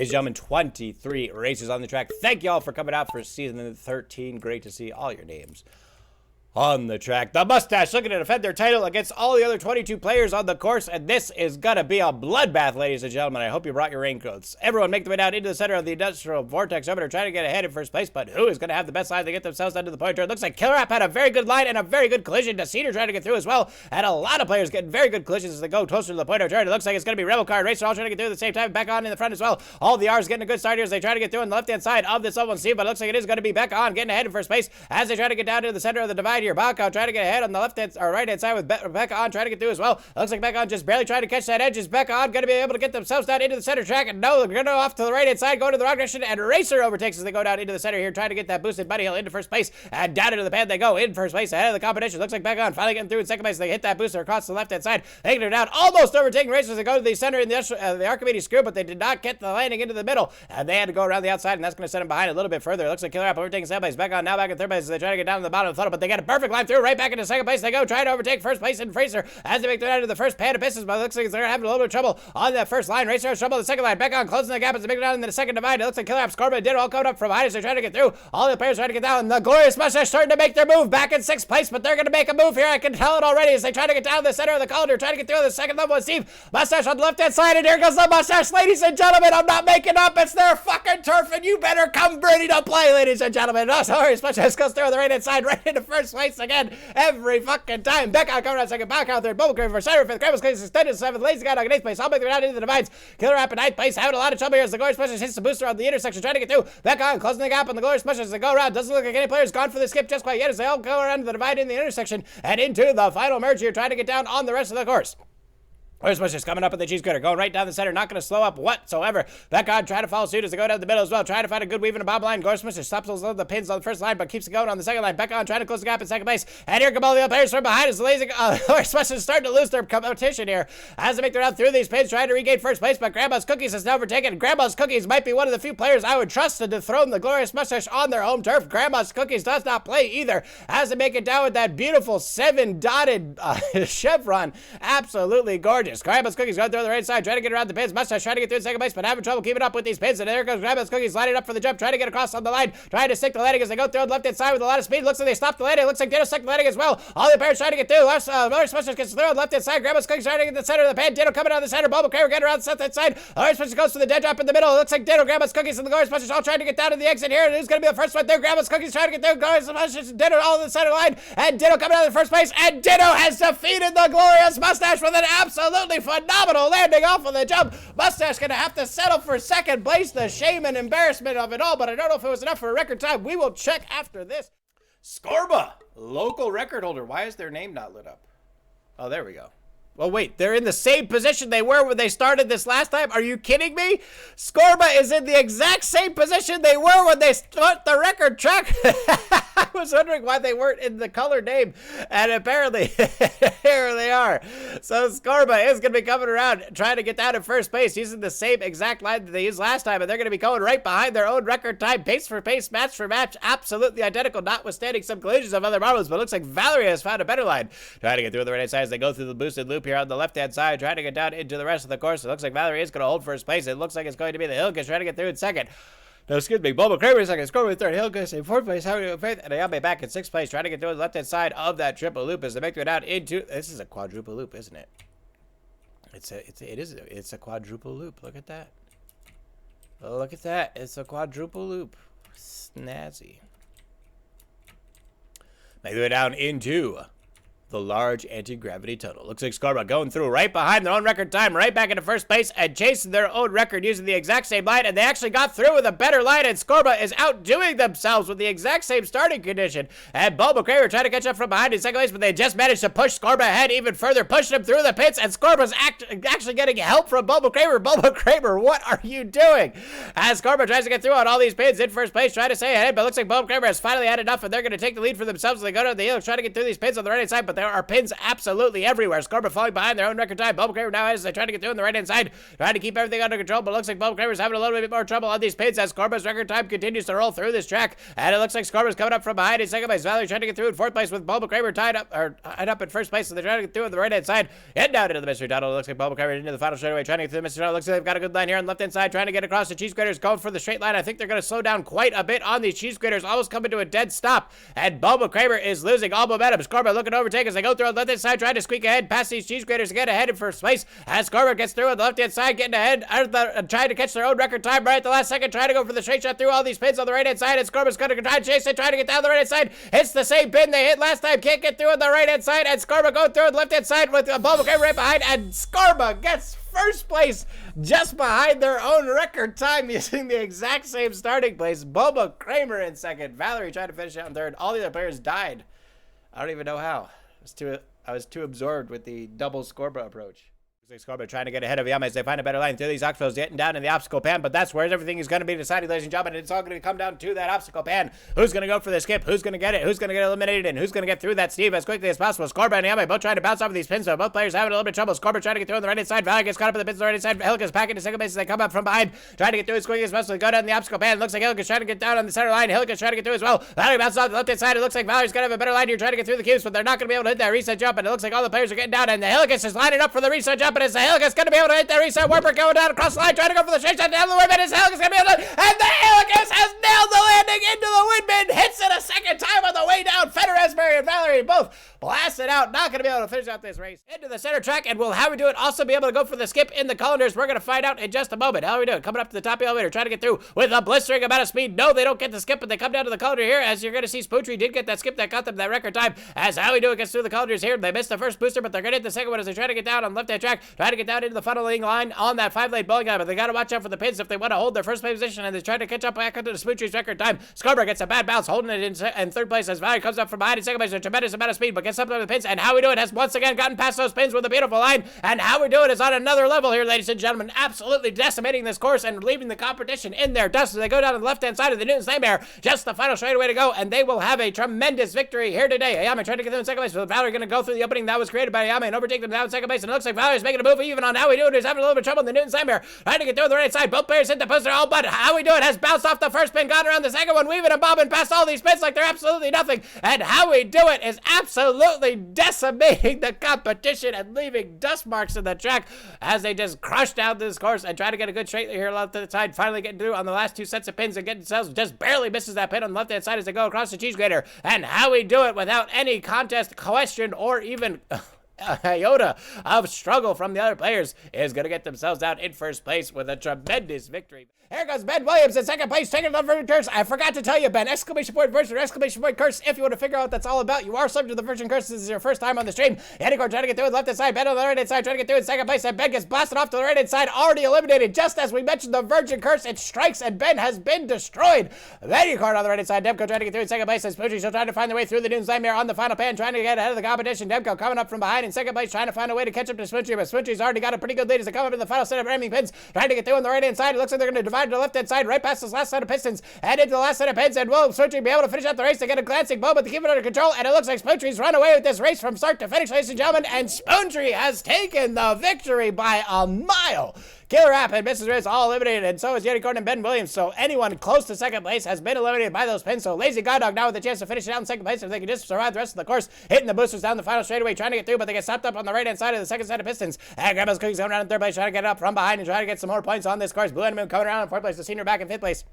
Ladies and gentlemen, 23 races on the track. Thank you all for coming out for season 13. Great to see all your names on the track. The Mustache looking to defend their title against all the other 22 players on the course, and this is gonna be a bloodbath, ladies and gentlemen. I hope you brought your raincoats. Everyone make the way down into the center of the industrial vortex over there, trying to get ahead in first place, but who is gonna have the best line to get themselves down to the point? It looks like Killer App had a very good line and a very good collision. Deceiver trying to get through as well, and a lot of players getting very good collisions as they go closer to the point of turn. It looks like it's gonna be Rebel Car Racer all trying to get through at the same time. Back on in the front as well. All the R's getting a good start here as they try to get through on the left-hand side of this oval C, but it looks like it is gonna be Back on getting ahead in first place as they try to get down to the center of the divide here. Back on trying to get ahead on the left hand or right hand side with Becca on trying to get through as well. Looks like Becca on just barely trying to catch that edge. Is Becca on going to be able to get themselves down into the center track? And no, they're going to go off to the right hand side, going to the wrong direction, and Racer overtakes as they go down into the center here, trying to get that boosted bunny hill into first place, and down into the pad they go in first place ahead of the competition. Looks like Becca on finally getting through in second place. They hit that booster across the left hand side, taking her down, almost overtaking Racer as they go to the center in the Archimedes screw, but they did not get the landing into the middle, and they had to go around the outside, and that's going to send them behind a little bit further. It looks like Killer App overtaking second place. Becca on now back in third place as they try to get down to the bottom of the funnel, but they get a perfect line through right back into second place. They go trying to overtake first place in Fraser as they make their way out to the first pan of business, but it looks like they're having a little bit of trouble on that first line. Racer has trouble on the second line. Back on closing the gap as they make it down in the second divide. It looks like Killer App, Scorpion, Ditto all coming up from behind as they're trying to get through. All the players trying to get down. The Glorious Mustache starting to make their move back in sixth place, but they're going to make a move here. I can tell it already as they try to get down the center of the colander, trying to get through the second level with Steve. Mustache on the left-hand side, and here goes the Mustache. Ladies and gentlemen, I'm not making up. It's their fucking turf, and you better come ready to play, ladies and gentlemen. Oh, sorry, Mustache goes through on the right-hand side, right into first place again every fucking time. Beck out coming out second, back out third, Bubble Crave for center, fifth, Grandma's Case extended seventh, Lazy Guy in eighth place. I'll make them out into the divides. Killer App in ninth place, having a lot of trouble here as the Glorious Mustache hits the booster on the intersection, trying to get through. Beck on closing the gap on the Glorious Mustache as they go around. Doesn't look like any player's gone for the skip just quite yet as they all go around the divide in the intersection and into the final merge here, trying to get down on the rest of the course. Glorious Mustache coming up with the cheese grater, going right down the center, not going to slow up whatsoever. Back on, trying to follow suit as they go down the middle as well, trying to find a good weave in a bob line. Glorious Mustache stops the pins on the first line, but keeps it going on the second line. Back on, trying to close the gap in second place. And here come all the other players from behind as the lazy Glorious Mustache is starting to lose their competition here as they make their round through these pins, trying to regain first place, but Grandma's Cookies has now overtaken. Grandma's Cookies might be one of the few players I would trust to dethrone the Glorious Mustache on their home turf. Grandma's Cookies does not play either as they make it down with that beautiful 7-dotted chevron. Absolutely gorgeous. Grandma's Cookies going through the right side, trying to get around the pins. Mustache trying to get through second place, but having trouble keeping up with these pins. And there goes Grandma's Cookies lining up for the jump, trying to get across on the line, trying to stick the landing as they go through the left-hand side with a lot of speed. Looks like they stopped the landing. Looks like Ditto stuck the landing as well. All the players trying to get through. Glorious Mustache gets through on the left-hand side. Grandma's Cookies trying to get to the center of the pin. Ditto coming down the center. Bubble Craver getting around the left-hand side. Glorious Mustache goes to the dead drop in the middle. It looks like Ditto, Grandma's Cookies, and the Glorious Mustache all trying to get down to the exit here. And who's going to be the first one there? Grandma's Cookies trying to get through. Glorious Mustache and Ditto all in the center line. And Ditto coming out of the first place. And Ditto has defeated the Glorious Mustache with an absolutely phenomenal landing off of the jump. Mustache gonna have to settle for second place. The shame and embarrassment of it all, but I don't know if it was enough for a record time. We will check after this. Scorba, local record holder. Why is their name not lit up? Oh, there we go. Well, wait, they're in the same position they were when they started this last time? Are you kidding me? Scorba is in the exact same position they were when they start the record track. I was wondering why they weren't in the color name, and apparently here they are. So Scorba is going to be coming around trying to get down in first place using the same exact line that they used last time, and they're going to be going right behind their own record time, pace for pace, match for match, absolutely identical, notwithstanding some collisions of other marbles, but it looks like Valerie has found a better line. Trying to get through the right side as they go through the boosted loop here on the left-hand side, trying to get down into the rest of the course. It looks like Valerie is going to hold first place. It looks like it's going to be the Hilgers trying to get through in second. No, excuse me, Bubble Kramer in second, Scorpion in third, Hilgers in fourth place, Harry Faith, and Ayame back in sixth place, trying to get through the left-hand side of that triple loop as they make their way down into, this is a quadruple loop, isn't it? It's a quadruple loop. Look at that. Oh, look at that. It's a quadruple loop. Snazzy. Make their way down into the large anti-gravity tunnel. Looks like Scorba going through right behind their own record time, right back into first place, and chasing their own record using the exact same line, and they actually got through with a better line, and Scorba is outdoing themselves with the exact same starting condition. And Bulba Kramer trying to catch up from behind in second place, but they just managed to push Scorba ahead even further, pushing him through the pits, and Scorba's actually getting help from Bulba Kramer. Bulba Kramer, what are you doing? As Scorba tries to get through on all these pins in first place, trying to stay ahead, but looks like Bulba Kramer has finally had enough, and they're going to take the lead for themselves as they go down the hill, trying to get through these pins on the right-hand side, but there are pins absolutely everywhere. Scorpion falling behind their own record time. Bubble Kramer now as they try to get through on the right-hand side, trying to keep everything under control, but looks like Bubble Kramer's having a little bit more trouble on these pins as Scorpion's record time continues to roll through this track, and it looks like Scorpion's coming up from behind in second place. Valerie trying to get through in fourth place with Bubble Kramer tied up in first place, so they're trying to get through on the right-hand side and down into the mystery tunnel. It looks like Bubble Kramer into the final straightaway, trying to get through the mystery tunnel. Looks like they've got a good line here on the left-hand side, trying to get across the cheese graters, going for the straight line. I think they're going to slow down quite a bit on these cheese graters, almost coming to a dead stop, and Bubble Kramer is losing all momentum. Scorpion looking to overtake as they go through on the left-hand side, trying to squeak ahead past these cheese graters to get ahead in first place, as Scorpion gets through on the left-hand side, getting ahead, trying to catch their own record time right at the last second, trying to go for the straight shot through all these pins on the right-hand side, and Scorpion's going to try to chase it, trying to get down the right-hand side. It's the same pin they hit last time, can't get through on the right-hand side, and Scorpion going through on the left-hand side with Bubble Kramer right behind, and Scorpion gets first place just behind their own record time using the exact same starting place. Bubba Kramer in second. Valerie tried to finish out in third. All the other players died. I don't even know how. I was too absorbed with the double scoreboard approach. Scorpion trying to get ahead of Yama as they find a better line through these obstacles, getting down in the obstacle pan, but that's where everything is going to be decided, ladies and gentlemen. It's all going to come down to that obstacle pan. Who's going to go for the skip? Who's going to get it? Who's going to get eliminated? And who's going to get through that Steve as quickly as possible? Scorpion and Yama both trying to bounce off of these pins, so both players having a little bit of trouble. Scorpion trying to get through on the right-hand side. Valerie gets caught up in the pins on the right-hand side. Helica's back into second base as they come up from behind, trying to get through as quickly as possible. Go down the obstacle pan. Looks like Helica's trying to get down on the center line. Helica's trying to get through as well. Valerie bounces off the left-hand side. It looks like Valerie's going to have a better line here trying to get through the cubes, but they're not going to be able to hit that reset jump, and it looks like all the players are getting down, and the Helicus is lining up for the reset jump, and it's the Helicus going to be able to hit that reset. Warper going down across the line, trying to go for the straight shot down the windmill. His Helicus going to be able to, and the Helicus has nailed the landing into the windmill. Hits it a second time on the way down. Federer, Esbury, and Valerie both blasted out. Not going to be able to finish out this race. Into the center track, and will how we do it also be able to go for the skip in the colanders? We're going to find out in just a moment. How we do it? Coming up to the top of the elevator, trying to get through with a blistering amount of speed. No, they don't get the skip, but they come down to the colander here. As you're going to see, Spootry did get that skip that got them that record time. As how we do it gets through the colanders here. They missed the first booster, but they're going to hit the second one as they try to get down on the left-hand track, trying to get down into the funneling line on that 5-lane bowling alley. But they got to watch out for the pins if they want to hold their first place position, and they try to catch up back into the Spootry's record time. Scarborough gets a bad bounce, holding it in third place as Valerie comes up from behind in second place with a tremendous amount of speed, but gets up to the pins. And how we do it has once again gotten past those pins with a beautiful line. And how we do it is on another level here, ladies and gentlemen, absolutely decimating this course and leaving the competition in their dust as they go down to the left-hand side of the Newton's Nightmare. Just the final straightaway to go, and they will have a tremendous victory here today. Ayame trying to get them in second place, but Valerie going to go through the opening that was created by Ayame and overtake them down in second place. And it looks like Valerie's making a move even on how we do it. He's having a little bit of trouble in the Newton's Nightmare, trying to get through the right side. Both players hit the poster, all but how we do it has bounced off the first pin, gone around the second one, weaving and bobbing past all these pins like they're absolutely nothing. And how we do it is absolutely decimating the competition and leaving dust marks in the track as they just crush down this course and try to get a good straight here left to the side, finally getting through on the last two sets of pins and getting themselves just barely misses that pin on the left-hand side as they go across the cheese grater. And how we do it without any contest, question, or even a iota of struggle from the other players is going to get themselves out in first place with a tremendous victory. Here goes Ben Williams in second place, taking the Virgin Curse. I forgot to tell you, Ben, exclamation point Virgin, exclamation point Curse. If you want to figure out what that's all about, you are subject to the Virgin Curse. This is your first time on the stream. Yannick trying to get through the left-hand side, Ben on the right-hand side, trying to get through in second place, and Ben gets blasted off to the right-hand side, already eliminated. Just as we mentioned the Virgin Curse, it strikes, and Ben has been destroyed. Yannick on the right-hand side, Demko trying to get through in second place, and Spoochie still trying to find their way through the Newton's Nightmare on the final pan, trying to get ahead of the competition. Demko coming up from behind in second place, trying to find a way to catch up to Spoochie, but Spoochie's already got a pretty good lead as they come up in the final set of ramming pins, trying to get through on the right-hand side. It looks like they're going to divide to the left-hand side, right past this last set of pistons and into the last set of pins, and will Spoochie be able to finish out the race to get a glancing moment to keep it under control? And it looks like Spoochie's run away with this race from start to finish, ladies and gentlemen, and Spoochie has taken the victory by a mile. Killer App and Mrs. Riz all eliminated, and so is Yeti Gordon and Ben Williams. So anyone close to second place has been eliminated by those pins. So Lazy God Dog now with a chance to finish it out in second place if they can just survive the rest of the course, hitting the boosters down the final straightaway, trying to get through, but they get stopped up on the right-hand side of the second set of pistons. And Grandma's Cookies coming around in third place, trying to get up from behind and trying to get some more points on this course. Blue Enemy coming around in fourth place, the senior back in fifth place.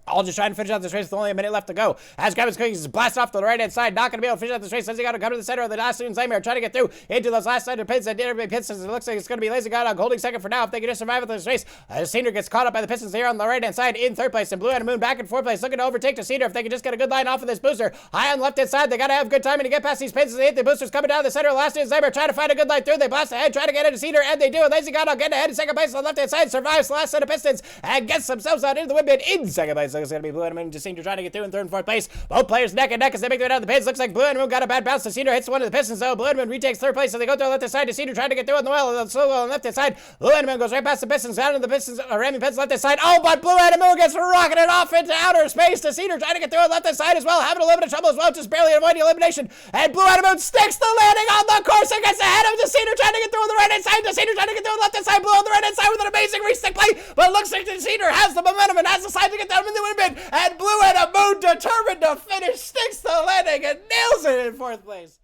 All just trying to finish out this race with only a minute left to go. As Grandma's Cookies is blasted off to the right-hand side, not going to be able to finish out this race. Lazy God Dog come to the center of the last Newton's Nightmare, trying to get through into those last set of pins and everybody pistons. It looks like it's going to be Lazy God Dog holding second for now if they can just survive with this race. Senior gets caught up by the pistons here on the right-hand side in third place, and Blue and Moon back in fourth place, looking to overtake the Senior if they can just get a good line off of this booster. High on the left-hand side, they got to have good timing to get past these pins as they hit the boosters coming down the center of the last Newton's Nightmare, trying to find a good line through. They blast ahead, trying to get into Senior, and they do. Lazy God Dog getting ahead in second place on the left-hand side, survives the last set of pistons and gets themselves out into the windmill in second place. So it's going to be Blue and Moon and Deceiver trying to get through in third and fourth place. Both players neck and neck as they make their way down the pins. Looks like Blue and Moon got a bad bounce. Deceiver hits one of the Pistons, though. Blue and Moon retakes third place, so they go to the left side. Deceiver trying to get through on the well, on the left side. Blue and Moon goes right past the Pistons, down to the Pistons, ramming Pistons left side. Oh, but Blue and Moon gets rocketed off into outer space. Deceiver trying to get through on the left side as well, having a little bit of trouble as well, just barely avoiding elimination. And Blue and Moon sticks the landing on the course and gets ahead of Deceiver trying to get through on the right hand side. Deceiver trying to get through on the left hand side. Blue on the right hand side with an amazing restick play, but looks like Deceiver has the momentum and has decided to get down in the win bin. And Blue and Moon, determined to finish, sticks the landing and nails it in fourth place.